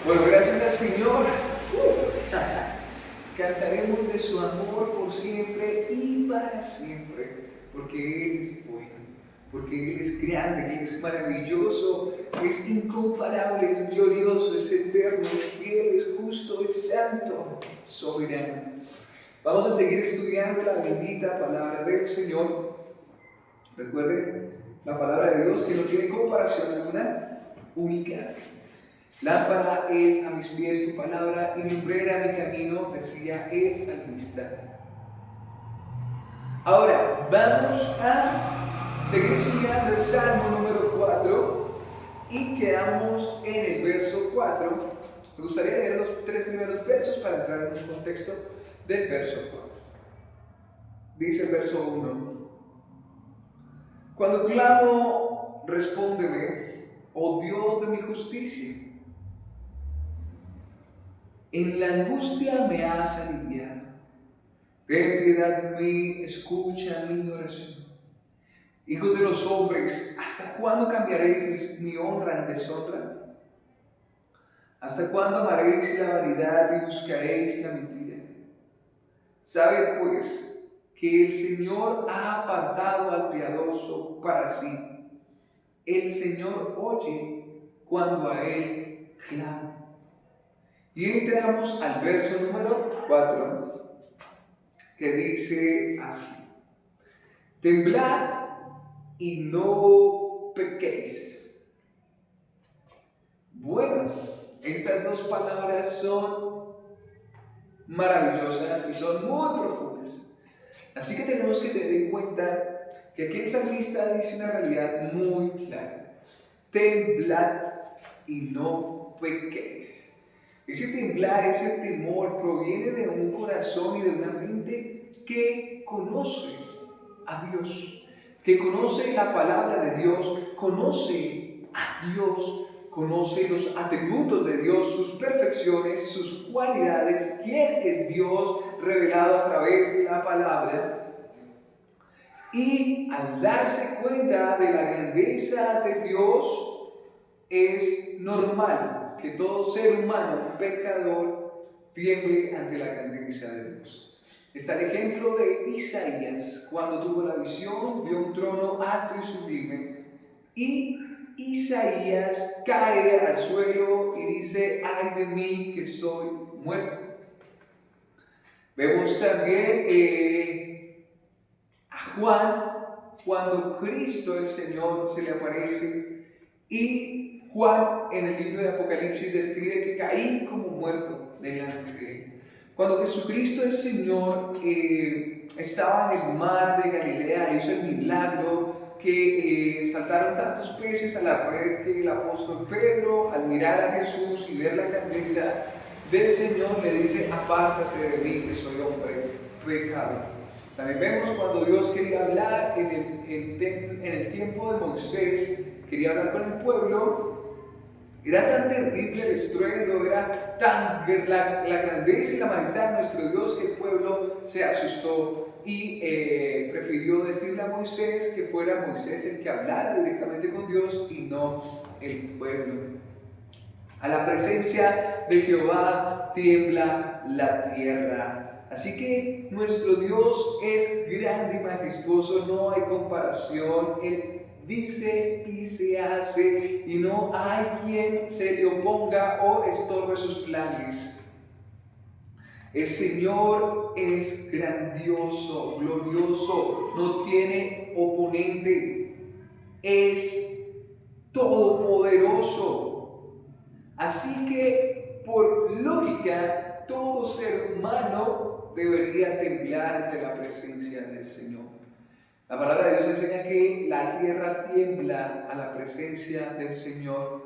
Bueno, gracias al Señor. Cantaremos de su amor por siempre y para siempre, porque Él es bueno, porque Él es grande, Él es maravilloso, es incomparable, es glorioso, es eterno, es fiel, es justo, es santo, soberano. Vamos a seguir estudiando la bendita palabra del Señor. Recuerden, la palabra de Dios que no tiene comparación alguna, única. Lámpara es a mis pies tu palabra y lumbrera mi camino, decía el salmista. Ahora, vamos a seguir estudiando el Salmo número 4 y quedamos en el verso 4. Me gustaría leer los 3 primeros versos para entrar en un contexto del verso 4. Dice el verso 1. Cuando clamo, respóndeme, oh Dios de mi justicia. En la angustia me has aliviado. Ten piedad de mí, escucha mi oración. Hijos de los hombres, ¿hasta cuándo cambiaréis mi honra en deshonra? ¿Hasta cuándo amaréis la vanidad y buscaréis la mentira? Sabed pues que el Señor ha apartado al piadoso para sí. El Señor oye cuando a Él clama. Y entramos al verso número 4, que dice así: temblad y no pequéis. Bueno, estas dos palabras son maravillosas y son muy profundas. Así que tenemos que tener en cuenta que aquí el salmista dice una realidad muy clara: temblad y no pequéis. Ese temblar, ese temor proviene de un corazón y de una mente que conoce a Dios, que conoce la palabra de Dios, conoce a Dios, conoce los atributos de Dios, sus perfecciones, sus cualidades, quién es Dios revelado a través de la palabra. Y al darse cuenta de la grandeza de Dios, es normal que todo ser humano pecador tiemble ante la grandeza de Dios. Está el ejemplo de Isaías, cuando tuvo la visión, vio un trono alto y sublime, y Isaías cae al suelo y dice: ay de mí que soy muerto. Vemos también a Juan, cuando Cristo el Señor se le aparece, y Juan en el libro de Apocalipsis describe que caí como muerto delante de él. Cuando Jesucristo el Señor estaba en el mar de Galilea, hizo el milagro que saltaron tantos peces a la red, que el apóstol Pedro, al mirar a Jesús y ver la grandeza del Señor, le dice: apártate de mí que soy hombre pecador. También vemos cuando Dios quería hablar en el tiempo de Moisés, quería hablar con el pueblo. Era tan terrible el estruendo, era tan la grandeza y la majestad de nuestro Dios, que el pueblo se asustó y prefirió decirle a Moisés que fuera Moisés el que hablara directamente con Dios y no el pueblo. A la presencia de Jehová tiembla la tierra. Así que nuestro Dios es grande y majestuoso, no hay comparación. Él dice y se hace, y no hay quien se le oponga o estorbe sus planes. El Señor es grandioso, glorioso, no tiene oponente, es todopoderoso. Así que, por lógica, todo ser humano debería temblar ante la presencia del Señor. La palabra de Dios enseña que la tierra tiembla a la presencia del Señor.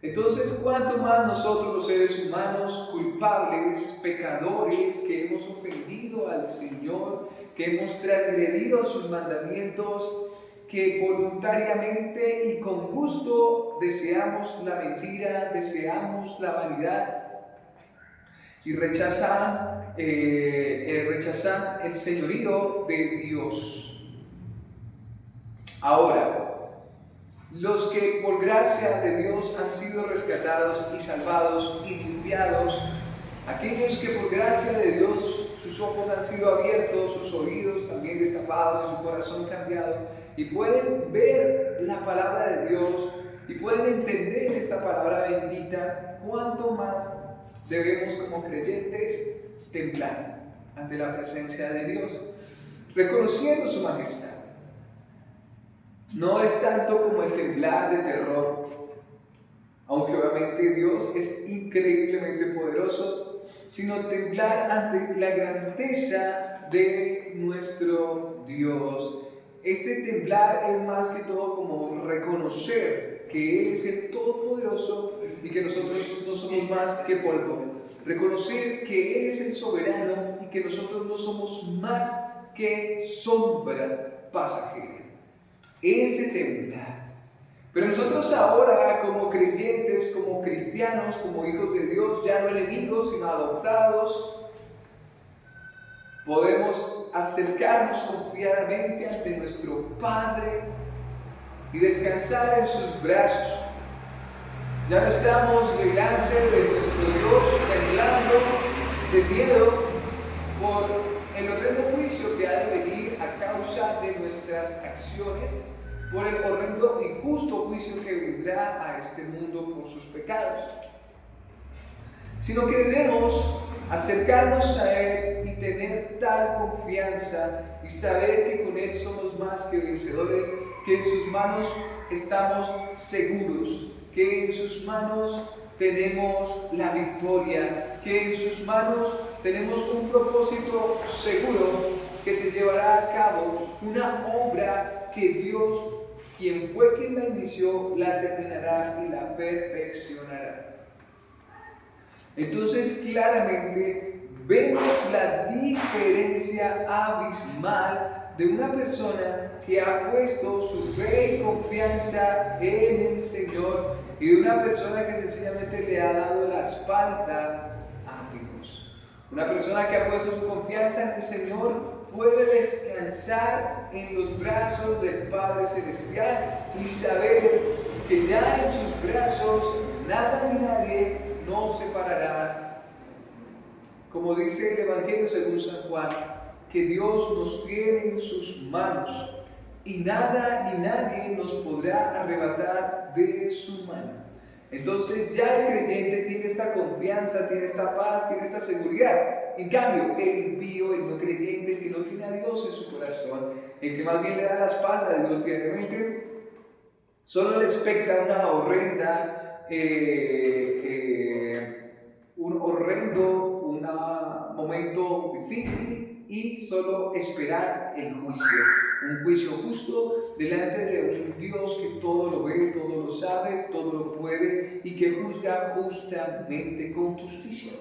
Entonces, ¿cuánto más nosotros los seres humanos, culpables, pecadores, que hemos ofendido al Señor, que hemos transgredido sus mandamientos, que voluntariamente y con gusto deseamos la mentira, deseamos la vanidad y rechazan el señorío de Dios? Ahora, los que por gracia de Dios han sido rescatados y salvados y limpiados, aquellos que por gracia de Dios sus ojos han sido abiertos, sus oídos también destapados y su corazón cambiado, y pueden ver la palabra de Dios y pueden entender esta palabra bendita, cuánto más debemos como creyentes temblar ante la presencia de Dios, reconociendo su majestad. No es tanto como el temblar de terror, aunque obviamente Dios es increíblemente poderoso, sino temblar ante la grandeza de nuestro Dios. Este temblar es más que todo como reconocer que Él es el Todopoderoso y que nosotros no somos más que polvo. Reconocer que Él es el soberano y que nosotros no somos más que sombra pasajera. Ese temblar. Pero nosotros ahora, como creyentes, como cristianos, como hijos de Dios, ya no enemigos, sino adoptados, podemos acercarnos confiadamente ante nuestro Padre y descansar en sus brazos. Ya no estamos delante de nuestro Dios temblando de miedo por el horrendo juicio que ha de venir a causa de nuestras acciones, por el horrendo y justo juicio que vendrá a este mundo por sus pecados, sino que debemos acercarnos a Él y tener tal confianza y saber que con Él somos más que vencedores, que en sus manos estamos seguros, que en sus manos tenemos la victoria, que en sus manos tenemos un propósito seguro que se llevará a cabo, una obra que Dios, quien fue quien la inició, la terminará y la perfeccionará. Entonces claramente vemos la diferencia abismal de una persona que ha puesto su fe y confianza en el Señor y de una persona que sencillamente le ha dado la espalda a Dios. Una persona que ha puesto su confianza en el Señor puede descansar en los brazos del Padre Celestial y saber que ya en sus brazos nada ni nadie nos separará. Como dice el Evangelio según San Juan, que Dios nos tiene en sus manos y nada ni nadie nos podrá arrebatar de su mano. Entonces ya el creyente tiene esta confianza, tiene esta paz, tiene esta seguridad. En cambio, el impío, el no creyente, el que no tiene a Dios en su corazón, el que más bien le da la espalda a Dios diariamente, solo le expecta una horrenda, un horrendo momento difícil y solo esperar el juicio. Un juicio justo delante de un Dios que todo lo ve, todo lo sabe, todo lo puede y que juzga justamente con justicia.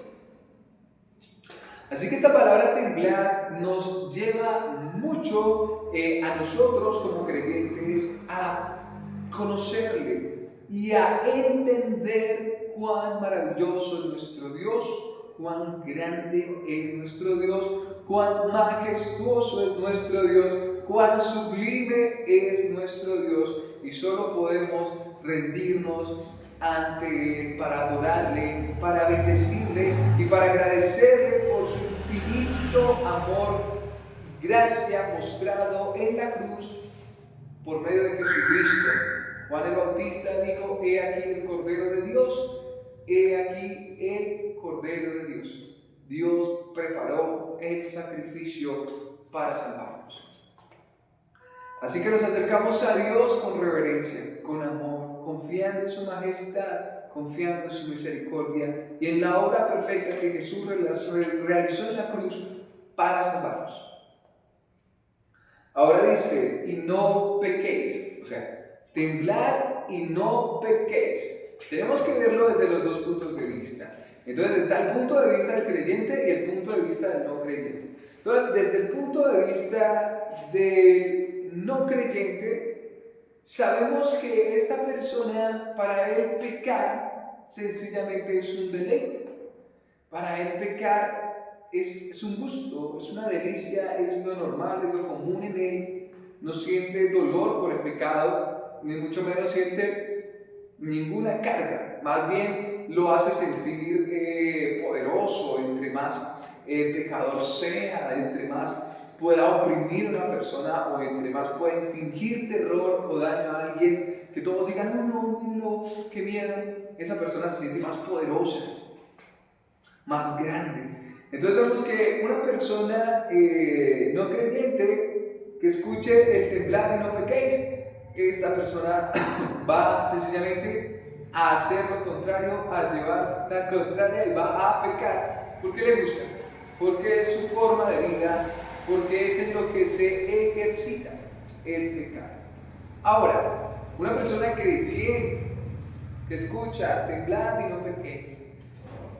Así que esta palabra temblar nos lleva mucho a nosotros como creyentes a conocerle y a entender cuán maravilloso es nuestro Dios, cuán grande es nuestro Dios, cuán majestuoso es nuestro Dios, cuán sublime es nuestro Dios, y solo podemos rendirnos ante Él para adorarle, para bendecirle y para agradecerle por su infinito amor y gracia mostrado en la cruz por medio de Jesucristo. Juan el Bautista dijo: he aquí el Cordero de Dios, he aquí el Cordero de Dios. Dios preparó el sacrificio para salvarnos. Así que nos acercamos a Dios con reverencia, con amor, confiando en su majestad, confiando en su misericordia y en la obra perfecta que Jesús realizó en la cruz para salvarnos. Ahora dice: y no pequéis, o sea, temblad y no pequéis. Tenemos que verlo desde los dos puntos de vista. Entonces está el punto de vista del creyente y el punto de vista del no creyente. Entonces, desde el punto de vista del no creyente, sabemos que esta persona, para él pecar, sencillamente es un deleite. Para él pecar es un gusto, es una delicia, es lo normal, es lo común en él. no siente dolor por el pecado, ni mucho menos siente ninguna carga, más bien lo hace sentir poderoso. Entre más pecador sea, entre más pueda oprimir a una persona o entre más pueda infligir terror o daño a alguien, que todos digan, no, mírenlo, qué miedo, esa persona se siente más poderosa, más grande. Entonces vemos que una persona no creyente que escuche el temblad y no pequéis, esta persona va sencillamente a hacer lo contrario, a llevar la contraria y va a pecar. ¿Por qué le gusta? Porque es su forma de vida, porque es en lo que se ejercita el pecado. Ahora, una persona creyente que escucha temblad y no pequéis,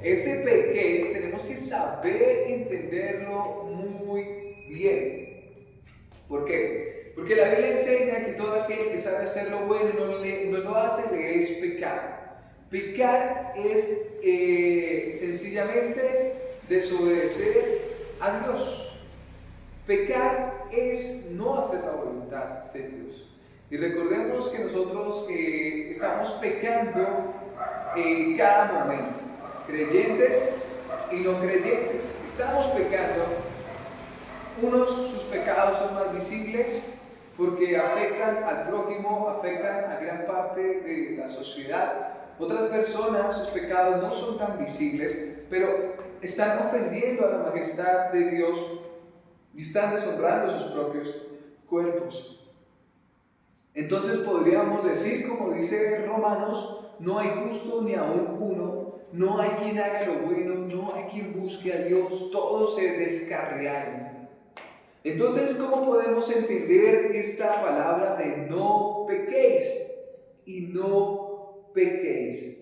ese pequéis tenemos que saber entenderlo muy bien. ¿Por qué? Porque la Biblia enseña que todo aquel que sabe hacer lo bueno y no lo hace, le es pecado. Pecar es sencillamente desobedecer a Dios. Pecar es no hacer la voluntad de Dios. Y recordemos que nosotros estamos pecando en cada momento, creyentes y no creyentes. Estamos pecando. Unos, sus pecados son más visibles porque afectan al prójimo, afectan a gran parte de la sociedad. Otras personas, sus pecados no son tan visibles, pero están ofendiendo a la majestad de Dios y están deshonrando sus propios cuerpos. Entonces podríamos decir, como dice Romanos, no hay justo ni aún uno, no hay quien haga lo bueno, no hay quien busque a Dios, todos se descarriaron. Entonces, ¿cómo podemos entender esta palabra de no pequéis y no pequéis?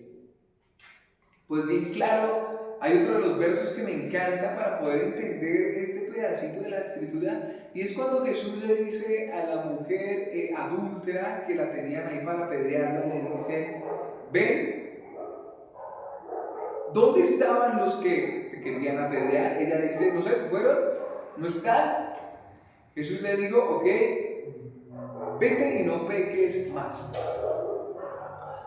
Pues bien claro, hay otro de los versos que me encanta para poder entender este pedacito de la escritura, y es cuando Jesús le dice a la mujer adúltera que la tenían ahí para apedrearla, le dice, ven, ¿dónde estaban los que te querían apedrear? Ella dice, no sé, ¿se fueron? ¿No están? Jesús le dijo, ok, vete y no peques más.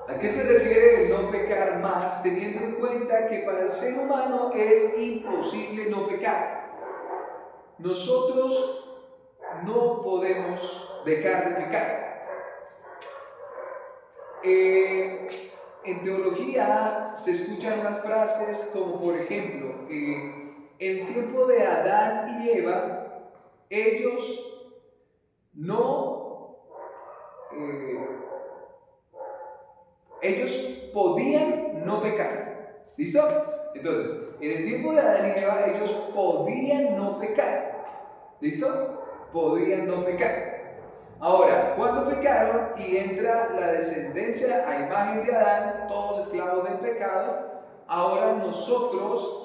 ¿A qué se refiere el no pecar más? Teniendo en cuenta que para el ser humano es imposible no pecar. Nosotros no podemos dejar de pecar. En teología se escuchan unas frases como, por ejemplo, en el tiempo de Adán y Eva, ellos podían no pecar. ¿Listo? Entonces, en el tiempo de Adán y Eva, ellos podían no pecar. ¿Listo? Podían no pecar. Ahora, cuando pecaron y entra la descendencia a imagen de Adán, todos esclavos del pecado, ahora nosotros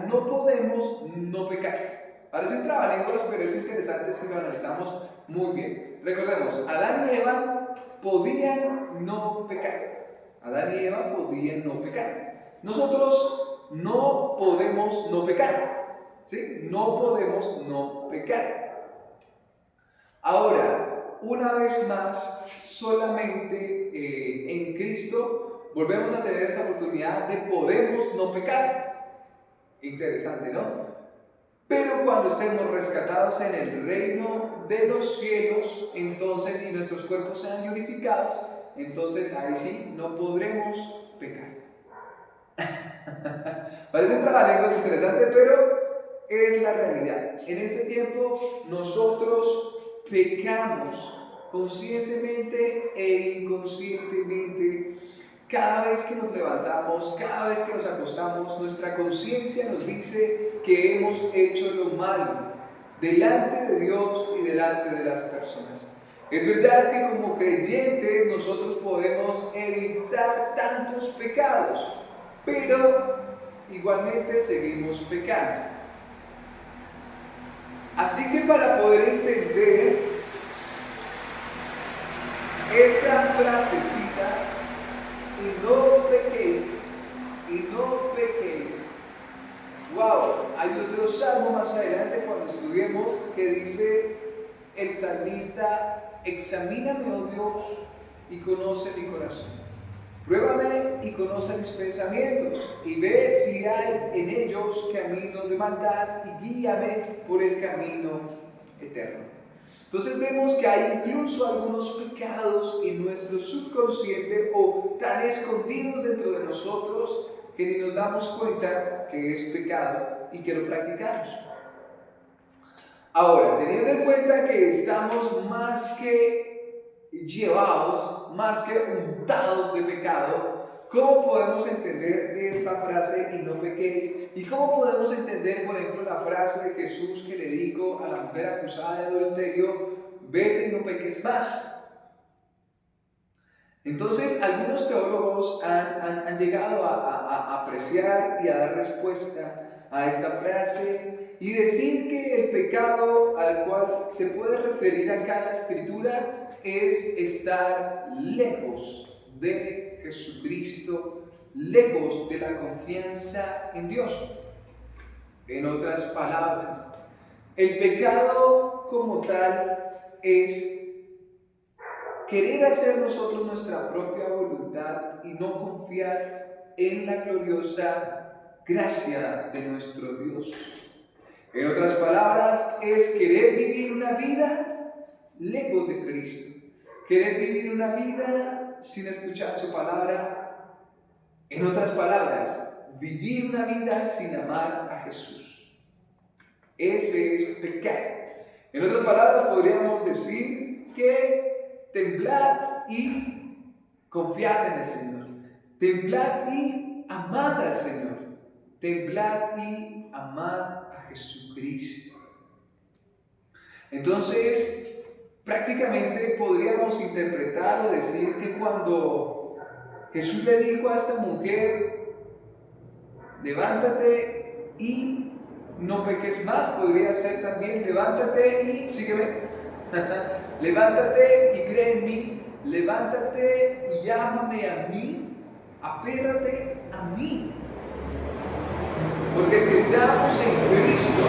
no podemos no pecar. Parecen trabalenguas, pero es interesante si lo analizamos muy bien. Recordemos, Adán y Eva podían no pecar. Adán y Eva podían no pecar. Nosotros no podemos no pecar. ¿Sí? No podemos no pecar. Ahora, una vez más, solamente en Cristo volvemos a tener esa oportunidad de podemos no pecar. Interesante, ¿no? Pero cuando estemos rescatados en el reino de los cielos, entonces, y nuestros cuerpos sean glorificados, entonces ahí sí no podremos pecar. Parece un trabalenguas interesante, pero es la realidad. En este tiempo nosotros pecamos conscientemente e inconscientemente. Cada vez que nos levantamos, cada vez que nos acostamos, nuestra conciencia nos dice que hemos hecho lo malo delante de Dios y delante de las personas. Es verdad que como creyentes nosotros podemos evitar tantos pecados, pero igualmente seguimos pecando. Así que para poder entender esta frasecita, y no pequéis, wow, hay otro salmo más adelante cuando estudiemos que dice salmista: examíname, oh Dios, y conoce mi corazón. Pruébame y conoce mis pensamientos, y ve si hay en ellos camino de maldad, y guíame por el camino eterno. Entonces vemos que hay incluso algunos pecados en nuestro subconsciente o tan escondidos dentro de nosotros que ni nos damos cuenta que es pecado y que lo practicamos. Ahora, teniendo en cuenta que estamos más que llevados, más que untados de pecado, ¿cómo podemos entender esta frase y no pequéis? ¿Y cómo podemos entender, por ejemplo, la frase de Jesús que le dijo a la mujer acusada de adulterio: vete y no peques más? Entonces, algunos teólogos han llegado a apreciar y a dar respuesta a esta frase y decir que el pecado al cual se puede referir acá la Escritura es estar lejos de Jesucristo, lejos de la confianza en Dios. En otras palabras, el pecado como tal es querer hacer nosotros nuestra propia voluntad y no confiar en la gloriosa gracia de nuestro Dios. En otras palabras, es querer vivir una vida lejos de Cristo, querer vivir una vida sin escuchar su palabra. En otras palabras, vivir una vida sin amar a Jesús. Ese es pecado. En otras palabras, podríamos decir que temblad y confiad en el Señor. Temblad y amad al Señor. Temblad y amad a Jesucristo. Entonces, prácticamente podríamos interpretar o decir que cuando Jesús le dijo a esta mujer: levántate y no peques más, podría ser también: levántate y sígueme. Levántate y cree en mí, levántate y llámame a mí, aférrate a mí. Porque si estamos en Cristo,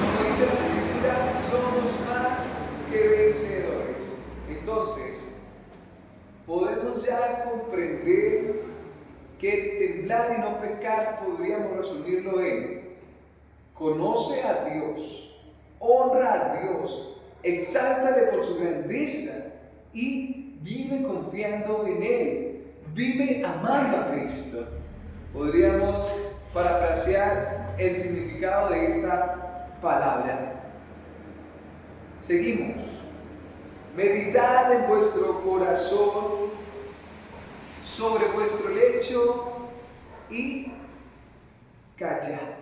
como dice la Escritura, somos más que vencedores. Entonces, podemos ya comprender que temblar y no pecar podríamos resumirlo en: conoce a Dios, honra a Dios, exáltale por su grandeza y vive confiando en Él, vive amando a Cristo. Podríamos parafrasear el significado de esta palabra. Seguimos. Meditad en vuestro corazón sobre vuestro lecho y callad.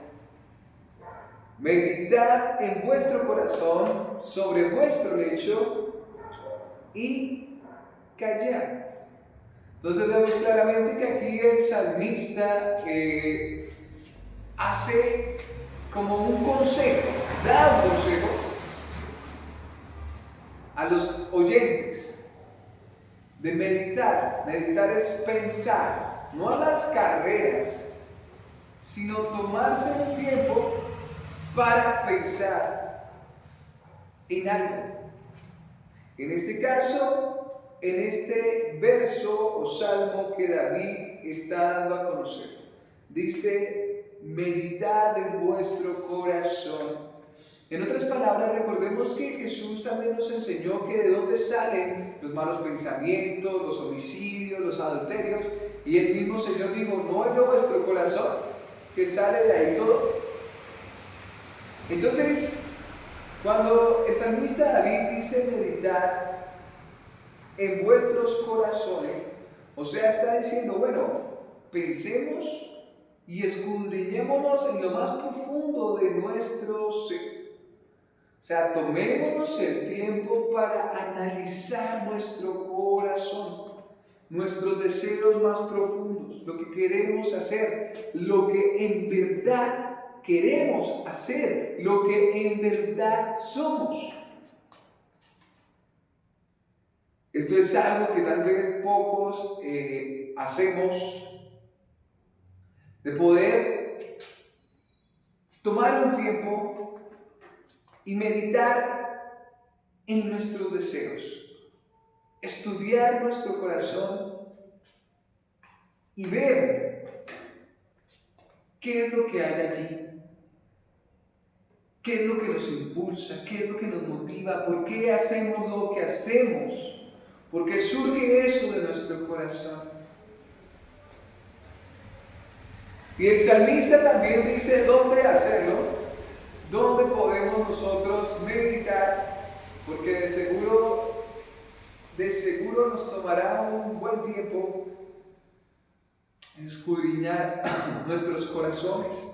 Meditad en vuestro corazón sobre vuestro lecho y callad. Entonces vemos claramente que aquí el salmista hace como un consejo, da un consejo a los oyentes de meditar. Meditar es pensar, no a las carreras, sino tomarse un tiempo para pensar en algo. En este caso, en este verso o salmo que David está dando a conocer, dice: meditad en vuestro corazón. En otras palabras, recordemos que Jesús también nos enseñó que de dónde salen los malos pensamientos, los homicidios, los adulterios, y el mismo Señor dijo: ¿no es de vuestro corazón que sale de ahí todo? Entonces, cuando el salmista David dice meditar en vuestros corazones, o sea, está diciendo: bueno, pensemos y escudriñémonos en lo más profundo de nuestro ser. O sea, tomémonos el tiempo para analizar nuestro corazón, nuestros deseos más profundos, lo que queremos hacer, lo que en verdad queremos hacer, lo que en verdad somos. Esto es algo que tal vez pocos hacemos, de poder tomar un tiempo y meditar en nuestros deseos, estudiar nuestro corazón y ver qué es lo que hay allí. ¿Qué es lo que nos impulsa? ¿Qué es lo que nos motiva? ¿Por qué hacemos lo que hacemos? ¿Por qué surge eso de nuestro corazón? Y el salmista también dice dónde hacerlo, dónde podemos nosotros meditar, porque de seguro nos tomará un buen tiempo escudriñar nuestros corazones.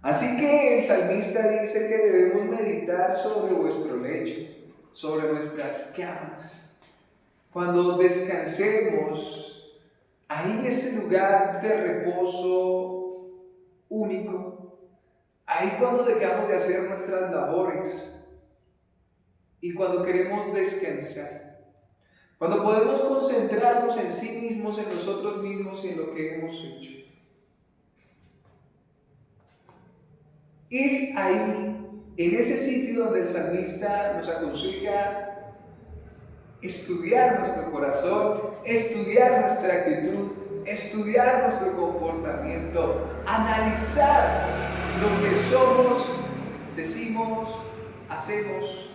Así que el salmista dice que debemos meditar sobre vuestro lecho, sobre nuestras camas. Cuando descansemos, ahí es el lugar de reposo único. Ahí cuando dejamos de hacer nuestras labores y cuando queremos descansar. Cuando podemos concentrarnos en sí mismos, en nosotros mismos y en lo que hemos hecho. Es ahí, en ese sitio donde el salmista nos aconseja estudiar nuestro corazón, estudiar nuestra actitud, estudiar nuestro comportamiento, analizar lo que somos, decimos, hacemos.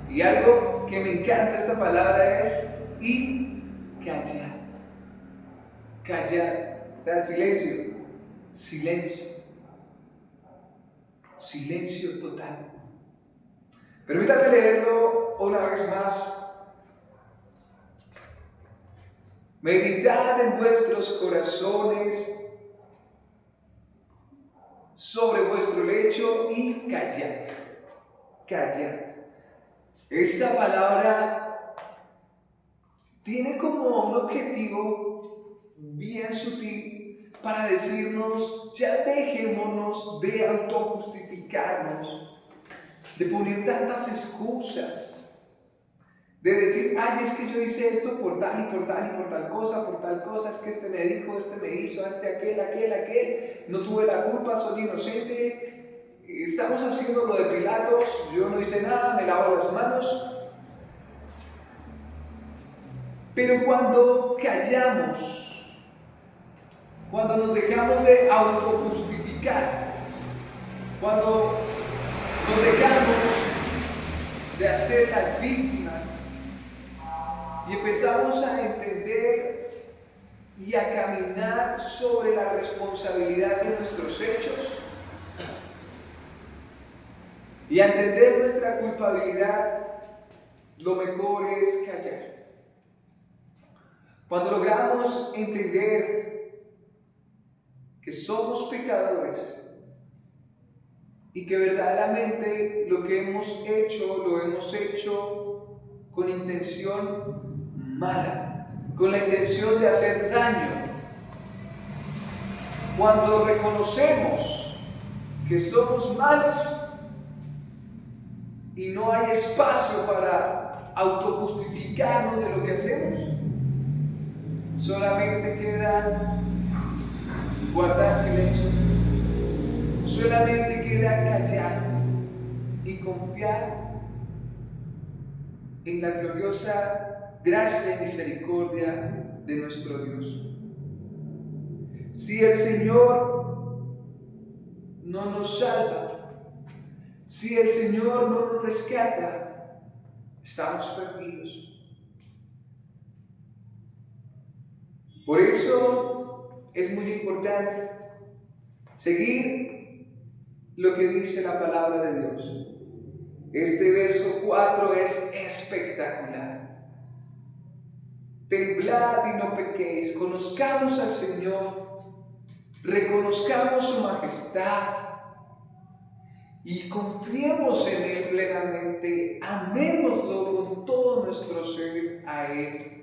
Y algo que me encanta esta palabra es y callad. Callad. O sea, silencio, silencio, silencio total. Permítame leerlo una vez más. Meditad en vuestros corazones sobre vuestro lecho y callad. Callad. Esta palabra tiene como un objetivo bien sutil para decirnos, ya dejémonos de autojustificarnos, de poner tantas excusas, de decir, ay, es que yo hice esto por tal y por tal y por tal cosa, es que este me dijo, este me hizo, este aquel, no tuve la culpa, soy inocente, estamos haciendo lo de Pilatos, yo no hice nada, me lavo las manos. Pero cuando callamos, cuando nos dejamos de autojustificar, cuando nos dejamos de hacer las víctimas y empezamos a entender y a caminar sobre la responsabilidad de nuestros hechos y a entender nuestra culpabilidad, lo mejor es callar. Cuando logramos entender que somos pecadores y que verdaderamente lo que hemos hecho, lo hemos hecho con intención mala, con la intención de hacer daño. Cuando reconocemos que somos malos y no hay espacio para autojustificarnos de lo que hacemos, solamente queda guardar silencio, solamente queda callar y confiar en la gloriosa gracia y misericordia de nuestro Dios. Si el Señor no nos salva, si el Señor no nos rescata, estamos perdidos. Por eso es muy importante seguir lo que dice la palabra de Dios. Este verso 4 es espectacular. Temblad y no pequéis, conozcamos al Señor, reconozcamos su majestad y confiemos en Él plenamente, amémoslo con todo nuestro ser a Él.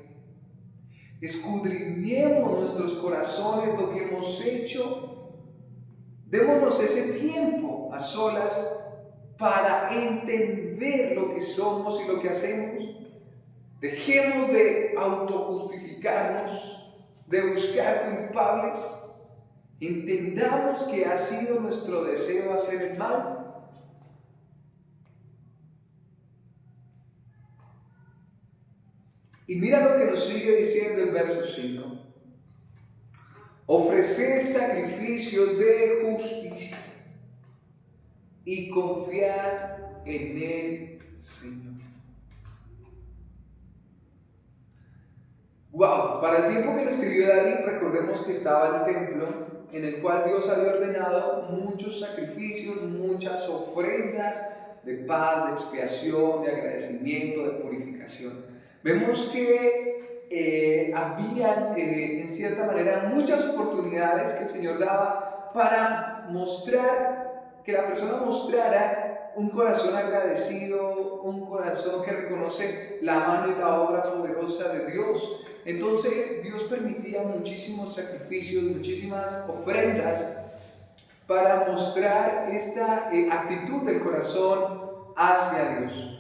Escudriñemos nuestros corazones, lo que hemos hecho, démonos ese tiempo a solas para entender lo que somos y lo que hacemos. Dejemos de autojustificarnos, de buscar culpables Entendamos que ha sido nuestro deseo hacer el mal. Y mira lo que nos sigue diciendo el verso 5. Ofrecer sacrificios de justicia y confiar en el Señor. Wow, para el tiempo que lo escribió David, recordemos que estaba el templo en el cual Dios había ordenado muchos sacrificios, muchas ofrendas de paz, de expiación, de agradecimiento, de purificación. Vemos que habían, en cierta manera, muchas oportunidades que el Señor daba para mostrar, que la persona mostrara un corazón agradecido, un corazón que reconoce la mano y la obra poderosa de Dios. Entonces Dios permitía muchísimos sacrificios, muchísimas ofrendas para mostrar esta actitud del corazón hacia Dios.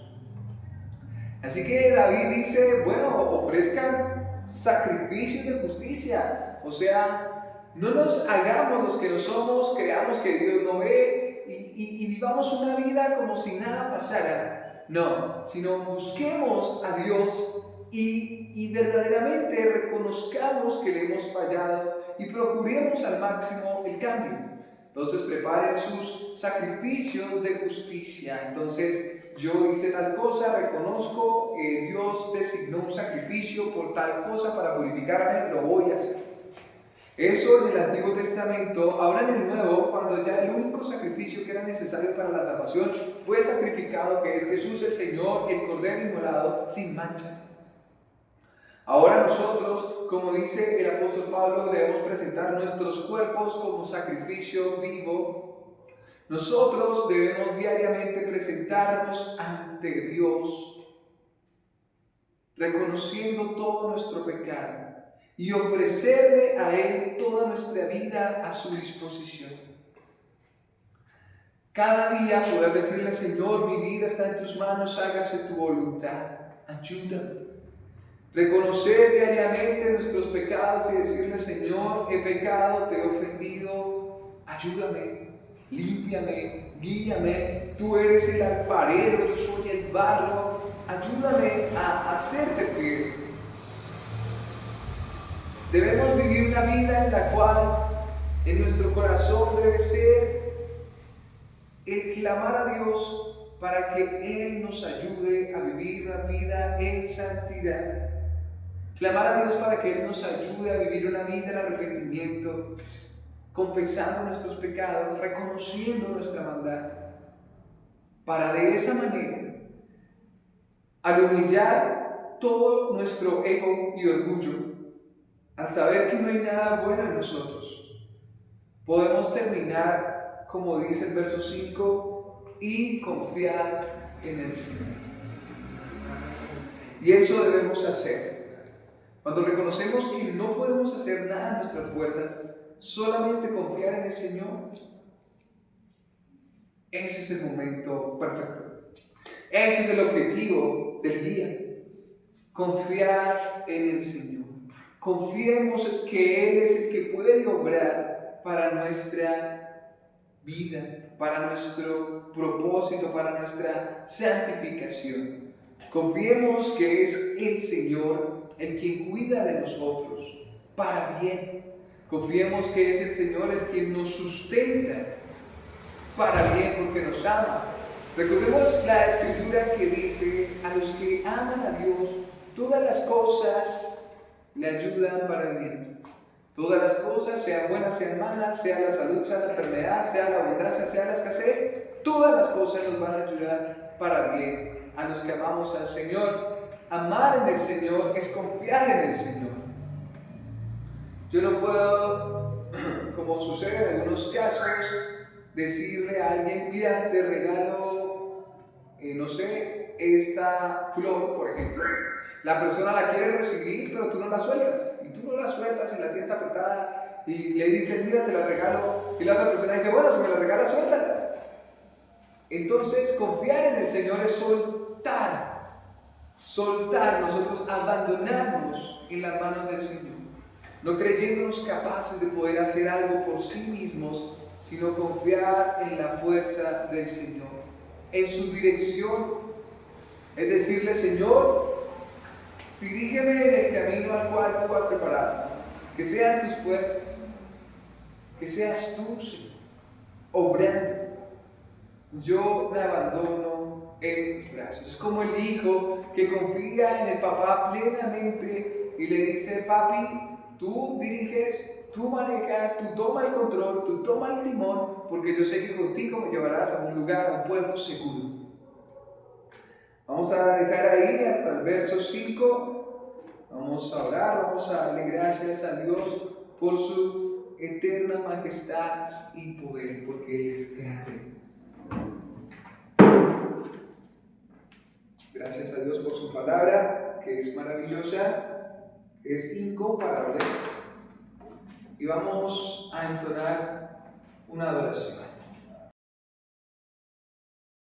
Así que David dice, bueno, ofrezcan sacrificios de justicia. O sea, no nos hagamos los que no somos, creamos que Dios no ve y vivamos una vida como si nada pasara. No, sino busquemos a Dios y verdaderamente reconozcamos que le hemos fallado y procuremos al máximo el cambio. Entonces preparen sus sacrificios de justicia. Entonces yo hice tal cosa, reconozco que Dios designó un sacrificio por tal cosa para purificarme, lo voy a hacer. Eso en el Antiguo Testamento. Ahora en el Nuevo, cuando ya el único sacrificio que era necesario para la salvación fue sacrificado, que es Jesús el Señor, el Cordero inmolado, sin mancha. Ahora nosotros, como dice el apóstol Pablo, debemos presentar nuestros cuerpos como sacrificio vivo. Nosotros debemos diariamente presentarnos ante Dios, reconociendo todo nuestro pecado y ofrecerle a Él toda nuestra vida a su disposición. Cada día poder decirle, Señor, mi vida está en tus manos, hágase tu voluntad, ayúdame. Reconocer diariamente nuestros pecados y decirle, Señor, he pecado, te he ofendido, ayúdame, límpiame, guíame, tú eres el alfarero, yo soy el barro, ayúdame a hacerte fiel. Debemos vivir una vida en la cual en nuestro corazón debe ser el clamar a Dios para que Él nos ayude a vivir una vida en santidad. Clamar a Dios para que Él nos ayude a vivir una vida en arrepentimiento, confesando nuestros pecados, reconociendo nuestra maldad, para de esa manera, al humillar todo nuestro ego y orgullo, al saber que no hay nada bueno en nosotros, podemos terminar, como dice el verso 5, y confiar en el Señor. Y eso debemos hacer. Cuando reconocemos que no podemos hacer nada en nuestras fuerzas, solamente confiar en el Señor, ese es el momento perfecto. Ese es el objetivo del día. Confiar en el Señor. Confiemos que Él es el que puede obrar para nuestra vida, para nuestro propósito, para nuestra santificación. Confiemos que es el Señor el quien cuida de nosotros para bien. Confiemos que es el Señor el quien nos sustenta para bien porque nos ama. Recordemos la escritura que dice, a los que aman a Dios, todas las cosas le ayudan para bien. Todas las cosas, sean buenas, sean malas, sea la salud, sea la enfermedad, sea la abundancia, sea la escasez, todas las cosas nos van a ayudar para bien a los que amamos al Señor. Amar en el Señor es confiar en el Señor. Yo no puedo, como sucede en algunos casos, decirle a alguien, mira, te regalo, no sé, esta flor, por ejemplo. La persona la quiere recibir, pero tú no la sueltas. Y tú no la sueltas y la tienes apretada y le dices, mira, te la regalo. Y la otra persona dice, bueno, si me la regalas, suéltala. Entonces, confiar en el Señor es soltar, nosotros abandonarnos en las manos del Señor. no creyéndonos capaces de poder hacer algo por sí mismos, sino confiar en la fuerza del Señor, en su dirección. Es decirle: Señor, dirígeme en el camino al cual tú has preparado, que sean tus fuerzas, que seas tú, Señor, obrando. Yo me abandono en tus brazos. Es como el hijo que confía en el papá plenamente y le dice: papi, tú diriges, tú manejas, tú toma el control, tú toma el timón, porque yo sé que contigo me llevarás a un lugar, a un puerto seguro. Vamos a dejar ahí hasta el verso 5. Vamos a orar, vamos a darle gracias a Dios por su eterna majestad y poder, porque Él es grande. Gracias a Dios por su palabra, que es maravillosa, que es incomparable. Y vamos a entonar una adoración.